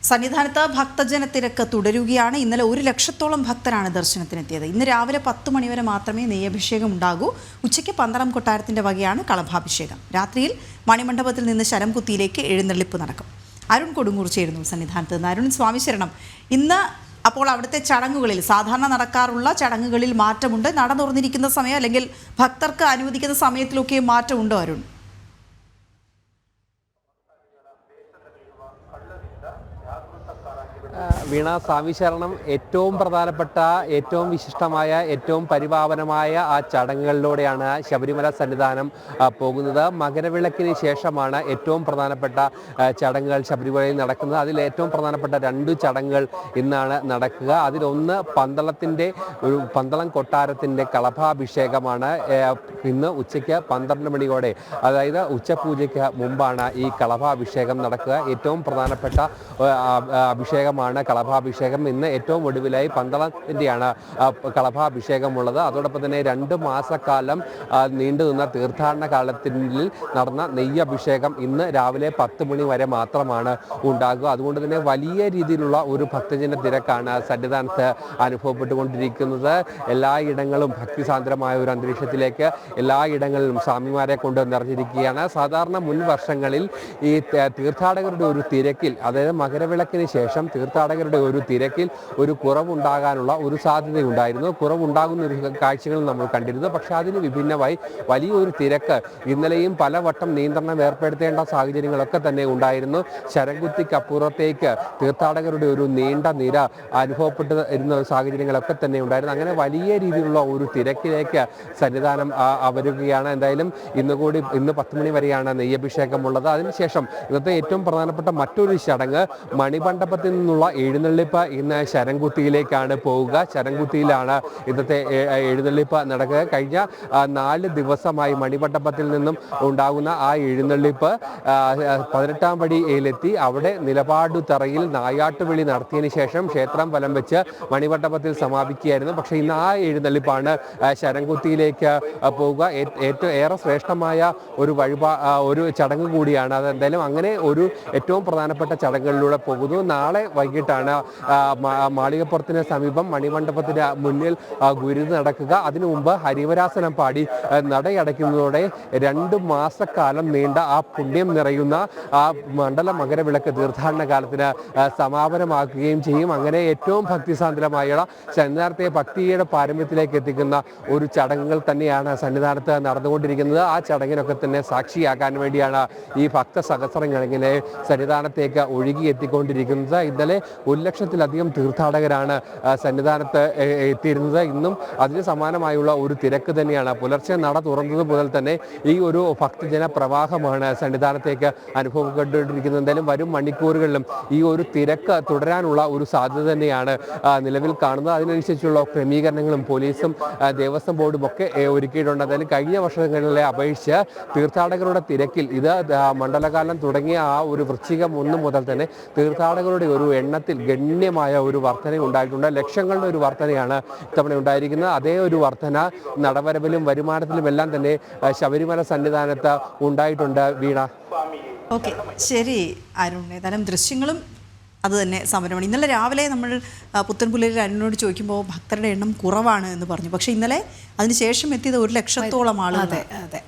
സന്നിധാനത്ത് ഭക്തജന തിരക്ക് തുടരുകയാണ്. ഇന്നലെ 1 ലക്ഷത്തോളം ഭക്തരാണ് ദർശനത്തിനെത്തിയത്. ഇന്ന് രാവിലെ 10 മണി വരെ മാത്രമേ നെയ്യഭിഷേകം ഉണ്ടാകൂ. ഉച്ചയ്ക്ക് പന്തളം കൊട്ടാരത്തിന്റെ വകയാണ് കളഭാഭിഷേകം. രാത്രിയിൽ മണിമണ്ഡപത്തിൽ നിന്ന് ശരംകുത്തിയിലേക്ക് എഴുന്നള്ളിപ്പ് നടക്കും. അരുൺ കൊടുങ്ങൂർ ചേരുന്നു സന്നിധാനത്ത് നിന്ന്. അരുൺ, സ്വാമി ശരണം. ഇന്ന് അപ്പോൾ അവിടുത്തെ ചടങ്ങുകളിൽ, സാധാരണ നടക്കാറുള്ള ചടങ്ങുകളിൽ മാറ്റമുണ്ട്? നട തുറന്നിരിക്കുന്ന സമയം അല്ലെങ്കിൽ ഭക്തർക്ക് അനുവദിക്കുന്ന സമയത്തിലൊക്കെ മാറ്റമുണ്ടോ അരുൺ? വീണ, സ്വാമി ശരണം ഏറ്റവും പ്രധാനപ്പെട്ട, ഏറ്റവും വിശിഷ്ടമായ, ഏറ്റവും പരിപാവനമായ ആ ചടങ്ങുകളിലൂടെയാണ് ശബരിമല സന്നിധാനം പോകുന്നത്. മകരവിളക്കിന് ശേഷമാണ് ഏറ്റവും പ്രധാനപ്പെട്ട ചടങ്ങുകൾ ശബരിമലയിൽ നടക്കുന്നത്. അതിൽ ഏറ്റവും പ്രധാനപ്പെട്ട 2 ചടങ്ങുകൾ ഇന്നാണ് നടക്കുക. അതിലൊന്ന് പന്തളം കൊട്ടാരത്തിൻ്റെ കളഭാഭിഷേകമാണ്. ഇന്ന് ഉച്ചയ്ക്ക് 12 മണിയോടെ, അതായത് ഉച്ചപൂജയ്ക്ക് മുമ്പാണ് ഈ കളഭാഭിഷേകം നടക്കുക. ഏറ്റവും പ്രധാനപ്പെട്ട അഭിഷേകമാണ് കളഭാഭിഷേകം. ഇന്ന് ഏറ്റവും ഒടുവിലായി പന്തളത്തിൻ്റെയാണ് കളഭാഭിഷേകമുള്ളത്. അതോടൊപ്പം തന്നെ 2 മാസക്കാലം നീണ്ടുനിന്ന തീർത്ഥാടന കാലത്തിൽ നടന്ന നെയ്യഭിഷേകം ഇന്ന് രാവിലെ 10 മണി വരെ മാത്രമാണ് ഉണ്ടാകുക. അതുകൊണ്ട് തന്നെ വലിയ രീതിയിലുള്ള ഒരു ഭക്തജന തിരക്കാണ് സന്നിധാനത്ത് അനുഭവപ്പെട്ടുകൊണ്ടിരിക്കുന്നത്. എല്ലായിടങ്ങളും ഭക്തിസാന്ദ്രമായ ഒരു അന്തരീക്ഷത്തിലേക്ക് എല്ലായിടങ്ങളിലും സ്വാമിമാരെ കൊണ്ട് നിറഞ്ഞിരിക്കുകയാണ്. സാധാരണ മുൻ വർഷങ്ങളിൽ ഈ തീർത്ഥാടകരുടെ ഒരു തിരക്കിൽ, അതായത് മകരവിളക്കിന് ശേഷം തീർത്ഥാടകരുടെ ഒരു തിരക്കിൽ ഒരു കുറവുണ്ടാകാനുള്ള ഒരു സാധ്യതയുണ്ടായിരുന്നു. കുറവുണ്ടാകുന്ന ഒരു കാഴ്ചകൾ നമ്മൾ കണ്ടിരുന്നു. പക്ഷെ അതിന് വിഭിന്നമായി വലിയൊരു തിരക്ക് ഇന്നലെയും പലവട്ടം നിയന്ത്രണം ഏർപ്പെടുത്തേണ്ട സാഹചര്യങ്ങളൊക്കെ തന്നെ ഉണ്ടായിരുന്നു. ശരംകുത്തിക്കപ്പുറത്തേക്ക് തീർത്ഥാടകരുടെ ഒരു നീണ്ട നിര അനുഭവപ്പെട്ടിരുന്ന സാഹചര്യങ്ങളൊക്കെ തന്നെ ഉണ്ടായിരുന്നു. അങ്ങനെ വലിയ രീതിയിലുള്ള ഒരു തിരക്കിലേക്ക് സന്നിധാനം വരികയാണ്. എന്തായാലും ഇന്ന് 10 മണി വരെയാണ് നെയ്യഭിഷേകമുള്ളത്. അതിനുശേഷം ഇന്നത്തെ ഏറ്റവും പ്രധാനപ്പെട്ട മറ്റൊരു ചടങ്ങ്, മണിമണ്ഡപത്തിൽ നിന്നുള്ള എഴുന്നള്ളിപ്പ് ഇന്ന് ശരംകുത്തിയിലേക്കാണ് പോവുക. ശരംകുത്തിയിലാണ് ഇന്നത്തെ എഴുന്നള്ളിപ്പ് നടക്കുക. കഴിഞ്ഞ 4 ദിവസമായി മണിമണ്ഡപത്തിൽ നിന്നും ഉണ്ടാകുന്ന ആ എഴുന്നള്ളിപ്പ് 18-ാം പടിയിലെത്തി അവിടെ നിലപാടുതറയിൽ നായാട്ടുവിളി നടത്തിയതിനു ശേഷം ക്ഷേത്രം വലം വെച്ച് മണിമണ്ഡപത്തിൽ സമാപിക്കുകയായിരുന്നു. പക്ഷേ ഇന്ന് ആ എഴുന്നള്ളിപ്പാണ് ശരംകുത്തിയിലേക്ക് പോവുക. ഏറെ ശ്രേഷ്ഠമായ ഒരു ചടങ്ങ് കൂടിയാണ്. അതെന്തായാലും അങ്ങനെ ഒരു ഏറ്റവും പ്രധാനപ്പെട്ട ചടങ്ങുകളിലൂടെ പോകുന്നു. നാളെ വൈകിട്ടാണ് മാളികപ്പുറത്തിന് സമീപം മണിമണ്ഡപത്തിന് മുന്നിൽ ഗുരുതി നടക്കുക. അതിനു മുമ്പ് ഹരിവരാസനം പാടി നടയടയ്ക്കുന്നതോടെ 2 മാസക്കാലം നീണ്ട ആ പുണ്യം നിറയുന്ന ആ മണ്ഡല മകരവിളക്ക് തീർത്ഥാടന കാലത്തിന് സമാപനമാക്കുകയും ചെയ്യും. അങ്ങനെ ഏറ്റവും ഭക്തിസാന്ദ്രമായുള്ള സന്നിധാനത്തെ ഭക്തിയുടെ പാരമ്യത്തിലേക്ക് എത്തിക്കുന്ന ഒരു ചടങ്ങുകൾ തന്നെയാണ് സന്നിധാനത്ത് നടന്നുകൊണ്ടിരിക്കുന്നത്. ആ ചടങ്ങിനൊക്കെ തന്നെ സാക്ഷിയാക്കാൻ വേണ്ടിയാണ് ഈ ഭക്തസഹസ്രങ്ങൾ ഇങ്ങനെ സന്നിധാനത്തേക്ക് ഒഴുകിയെത്തിക്കൊണ്ടിരിക്കുന്നത്. ഇന്നലെ 1 ലക്ഷത്തിലധികം തീർത്ഥാടകരാണ് സന്നിധാനത്ത് എത്തിയിരുന്നത്. ഇന്നും അതിന് സമാനമായുള്ള ഒരു തിരക്ക് തന്നെയാണ്. പുലർച്ചെ നട തുറന്നത് മുതൽ തന്നെ ഈ ഒരു ഭക്തജന പ്രവാഹമാണ് സന്നിധാനത്തേക്ക് അനുഭവപ്പെട്ടുകൊണ്ടിരിക്കുന്നത്. എന്തായാലും വരും മണിക്കൂറുകളിലും ഈ ഒരു തിരക്ക് തുടരാനുള്ള ഒരു സാധ്യത തന്നെയാണ് നിലവിൽ കാണുന്നത്. അതിനനുസരിച്ചുള്ള ക്രമീകരണങ്ങളും പോലീസും ദേവസ്വം ബോർഡും ഒക്കെ ഒരുക്കിയിട്ടുണ്ട്. എന്തായാലും കഴിഞ്ഞ വർഷങ്ങളിലെ അപേക്ഷിച്ച് തീർത്ഥാടകരുടെ തിരക്കിൽ ഇത് മണ്ഡലകാലം തുടങ്ങിയ ആ ഒരു വൃശ്ചികം 1 മുതൽ തന്നെ തീർത്ഥാടകരുടെ ഒരു എണ്ണത്തിൽ ഗണ്യമായ ഒരു വർധന ഉണ്ടായിട്ടുണ്ട്. ലക്ഷങ്ങളുടെ ഒരു വർധനയാണ് ഇത്തവണ ഉണ്ടായിരിക്കുന്നത്. അതേ ഒരു വർധന നടവരവിലും വരുമാനത്തിലും എല്ലാം തന്നെ ശബരിമല സന്നിധാനത്ത് ഉണ്ടായിട്ടുണ്ട്. വീണ, ഓക്കെ, ശരി അരുൺ. ഏതായാലും ദൃശ്യങ്ങളും അത് തന്നെ സമരമാണ്. ഇന്നലെ രാവിലെ നമ്മൾ പുത്തൻപുലരിൽ അരുണിനോട് ചോദിക്കുമ്പോൾ ഭക്തരുടെ എണ്ണം കുറവാണ് എന്ന് പറഞ്ഞു. പക്ഷേ ഇന്നലെ അതിനുശേഷം എത്തിയത് 1 ലക്ഷത്തോളം ആളുകൾ. അതെ.